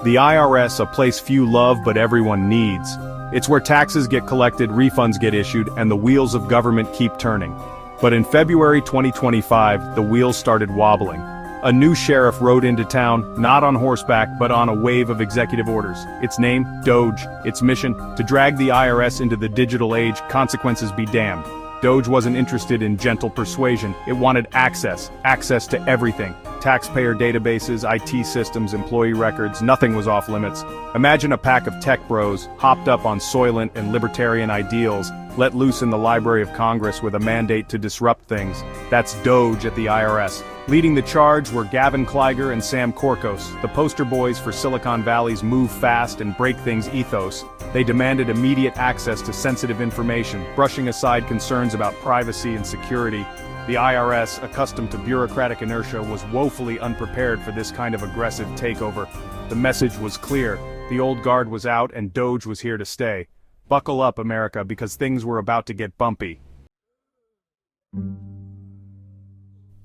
The IRS, a place few love but everyone needs. It's where taxes get collected, refunds get issued, and the wheels of government keep turning. But in February 2025, the wheels started wobbling. A new sheriff rode into town, not on horseback, but on a wave of executive orders. Its name, DOGE. Its mission, to drag the IRS into the digital age, consequences be damned. DOGE wasn't interested in gentle persuasion, it wanted access to everything. Taxpayer databases, IT systems, employee records, nothing was off limits. Imagine a pack of tech bros, hopped up on Soylent and libertarian ideals, let loose in the Library of Congress with a mandate to disrupt things. That's DOGE at the IRS. Leading the charge were Gavin Kleiger and Sam Korkos, the poster boys for Silicon Valley's move fast and break things ethos. They demanded immediate access to sensitive information, brushing aside concerns about privacy and security. The IRS, accustomed to bureaucratic inertia, was woefully unprepared for this kind of aggressive takeover. The message was clear: the old guard was out and DOGE was here to stay. Buckle up, America, because things were about to get bumpy.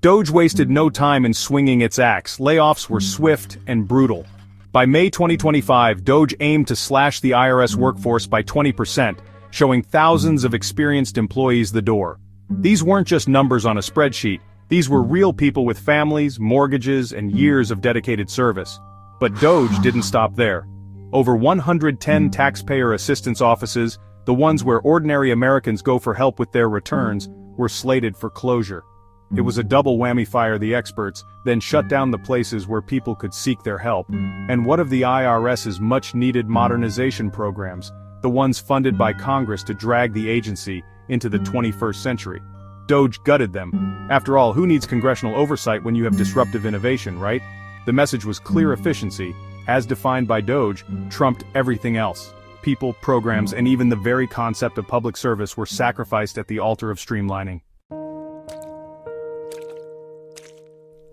DOGE wasted no time in swinging its axe. Layoffs were swift and brutal. By May 2025, DOGE aimed to slash the IRS workforce by 20%, showing thousands of experienced employees the door. These weren't just numbers on a spreadsheet, these were real people with families, mortgages, and years of dedicated service. But DOGE didn't stop there. Over 110 taxpayer assistance offices, the ones where ordinary Americans go for help with their returns, were slated for closure. It was a double whammy: fire the experts, then shut down the places where people could seek their help. And what of the IRS's much-needed modernization programs, the ones funded by Congress to drag the agency into the 21st century? DOGE gutted them. After all, who needs congressional oversight when you have disruptive innovation, right? The message was clear: efficiency, as defined by DOGE, trumped everything else. People, programs, and even the very concept of public service were sacrificed at the altar of streamlining.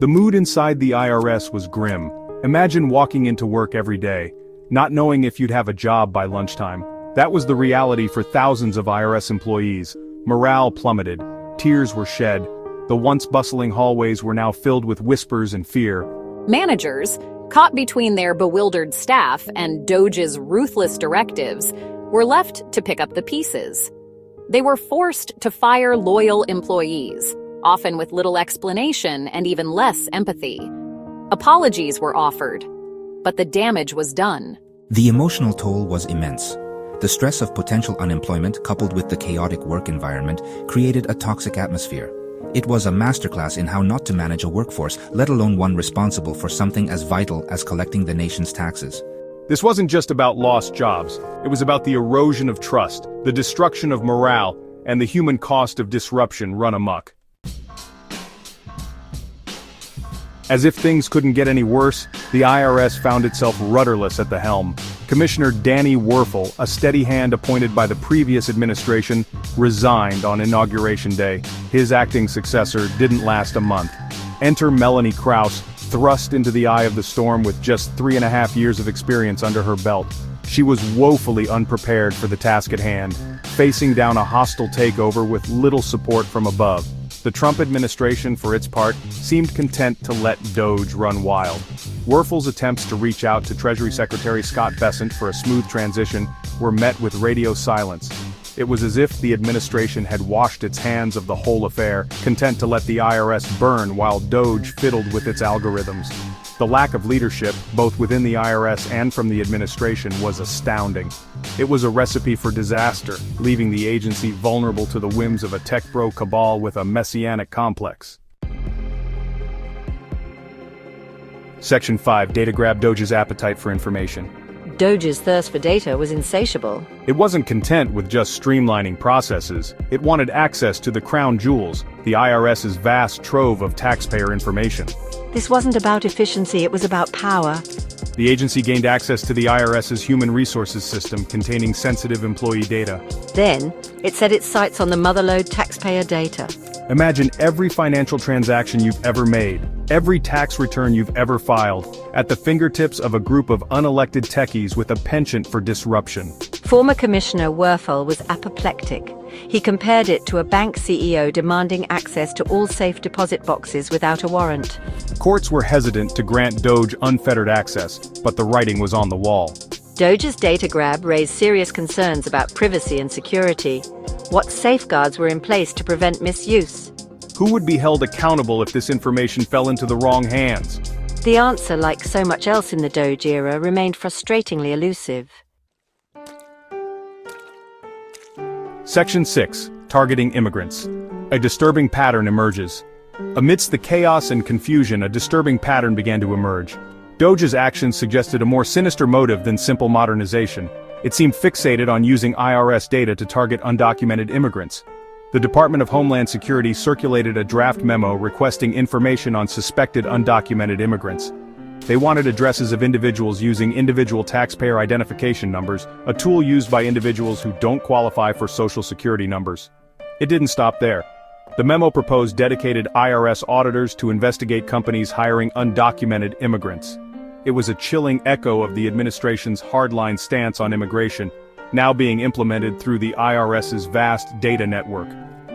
The mood inside the IRS was grim. Imagine walking into work every day, not knowing if you'd have a job by lunchtime. That was the reality for thousands of IRS employees. Morale plummeted, tears were shed. The once bustling hallways were now filled with whispers and fear. Managers, caught between their bewildered staff and DOGE's ruthless directives, were left to pick up the pieces. They were forced to fire loyal employees, often with little explanation and even less empathy. Apologies were offered, but the damage was done. The emotional toll was immense. The stress of potential unemployment, coupled with the chaotic work environment, created a toxic atmosphere. It was a masterclass in how not to manage a workforce, let alone one responsible for something as vital as collecting the nation's taxes. This wasn't just about lost jobs. It was about the erosion of trust, the destruction of morale, and the human cost of disruption run amok. As if things couldn't get any worse, the IRS found itself rudderless at the helm. Commissioner Danny Werfel, a steady hand appointed by the previous administration, resigned on Inauguration Day. His acting successor didn't last a month. Enter Melanie Krause, thrust into the eye of the storm with just 3.5 years of experience under her belt. She was woefully unprepared for the task at hand, facing down a hostile takeover with little support from above. The Trump administration, for its part, seemed content to let DOGE run wild. Werfel's attempts to reach out to Treasury Secretary Scott Bessent for a smooth transition were met with radio silence. It was as if the administration had washed its hands of the whole affair, content to let the IRS burn while DOGE fiddled with its algorithms. The lack of leadership, both within the IRS and from the administration, was astounding. It was a recipe for disaster, leaving the agency vulnerable to the whims of a tech bro cabal with a messianic complex. Section 5. Data grab: DOGE's appetite for information. DOGE's thirst for data was insatiable. It wasn't content with just streamlining processes. It wanted access to the crown jewels, the IRS's vast trove of taxpayer information. This wasn't about efficiency, it was about power. The agency gained access to the IRS's human resources system containing sensitive employee data. Then, it set its sights on the motherlode taxpayer data. Imagine every financial transaction you've ever made, every tax return you've ever filed, at the fingertips of a group of unelected techies with a penchant for disruption. Former Commissioner Werfel was apoplectic. He compared it to a bank CEO demanding access to all safe deposit boxes without a warrant. Courts were hesitant to grant DOGE unfettered access, but the writing was on the wall. DOGE's data grab raised serious concerns about privacy and security. What safeguards were in place to prevent misuse? Who would be held accountable if this information fell into the wrong hands? The answer, like so much else in the DOGE era, remained frustratingly elusive. Section 6. Targeting immigrants. A disturbing pattern emerges. Amidst the chaos and confusion, a disturbing pattern began to emerge. DOGE's actions suggested a more sinister motive than simple modernization. It seemed fixated on using IRS data to target undocumented immigrants. The Department of Homeland Security circulated a draft memo requesting information on suspected undocumented immigrants. They wanted addresses of individuals using individual taxpayer identification numbers, a tool used by individuals who don't qualify for Social Security numbers. It didn't stop there. The memo proposed dedicated IRS auditors to investigate companies hiring undocumented immigrants. It was a chilling echo of the administration's hardline stance on immigration, now being implemented through the IRS's vast data network.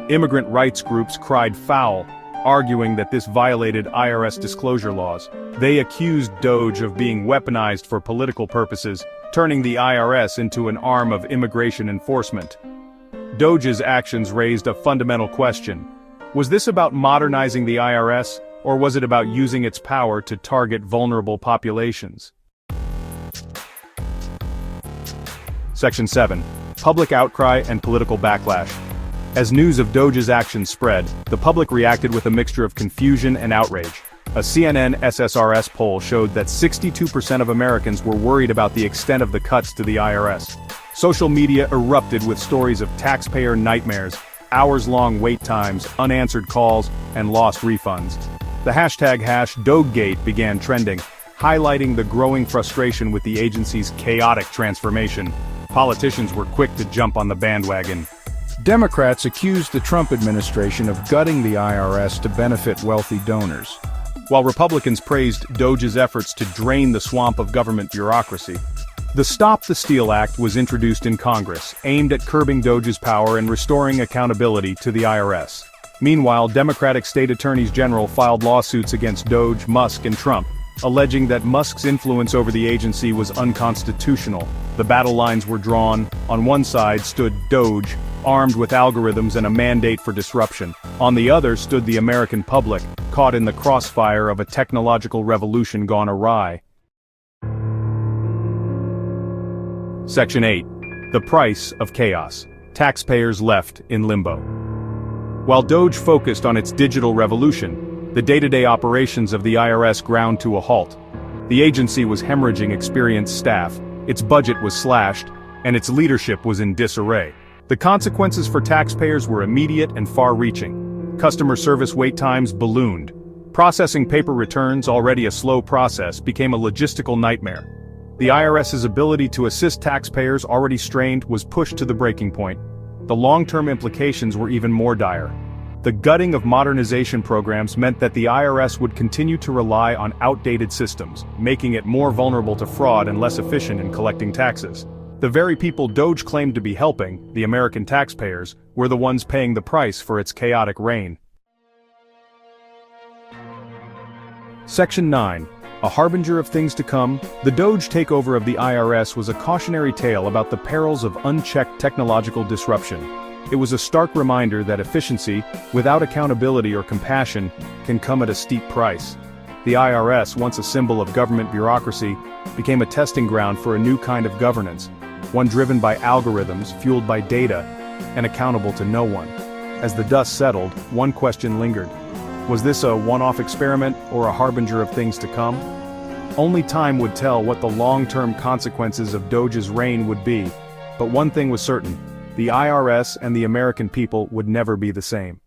Immigrant rights groups cried foul, arguing that this violated IRS disclosure laws. They accused DOGE of being weaponized for political purposes, turning the IRS into an arm of immigration enforcement. DOGE's actions raised a fundamental question. Was this about modernizing the IRS, or was it about using its power to target vulnerable populations? Section 7. Public outcry and political backlash. As news of DOGE's actions spread, the public reacted with a mixture of confusion and outrage. A CNN SSRS poll showed that 62% of Americans were worried about the extent of the cuts to the IRS. Social media erupted with stories of taxpayer nightmares, hours-long wait times, unanswered calls, and lost refunds. The hashtag #DOGEgate began trending, highlighting the growing frustration with the agency's chaotic transformation. Politicians were quick to jump on the bandwagon. Democrats accused the Trump administration of gutting the IRS to benefit wealthy donors, while Republicans praised DOGE's efforts to drain the swamp of government bureaucracy. The Stop the Steal Act was introduced in Congress, aimed at curbing DOGE's power and restoring accountability to the IRS. Meanwhile, Democratic state attorneys general filed lawsuits against DOGE, Musk, and Trump, alleging that Musk's influence over the agency was unconstitutional. The battle lines were drawn. On one side stood DOGE, armed with algorithms and a mandate for disruption. On the other stood the American public, caught in the crossfire of a technological revolution gone awry. Section 8. The price of chaos. Taxpayers left in limbo. While DOGE focused on its digital revolution, the day-to-day operations of the IRS ground to a halt. The agency was hemorrhaging experienced staff, its budget was slashed, and its leadership was in disarray. The consequences for taxpayers were immediate and far-reaching. Customer service wait times ballooned. Processing paper returns, already a slow process, became a logistical nightmare. The IRS's ability to assist taxpayers already strained was pushed to the breaking point. The long-term implications were even more dire. The gutting of modernization programs meant that the IRS would continue to rely on outdated systems, making it more vulnerable to fraud and less efficient in collecting taxes. The very people DOGE claimed to be helping, the American taxpayers, were the ones paying the price for its chaotic reign. Section 9. A harbinger of things to come. The DOGE takeover of the IRS was a cautionary tale about the perils of unchecked technological disruption. It was a stark reminder that efficiency, without accountability or compassion, can come at a steep price. The IRS, once a symbol of government bureaucracy, became a testing ground for a new kind of governance, one driven by algorithms, fueled by data, and accountable to no one. As the dust settled, one question lingered. Was this a one-off experiment or a harbinger of things to come? Only time would tell what the long-term consequences of DOGE's reign would be, but one thing was certain: the IRS and the American people would never be the same.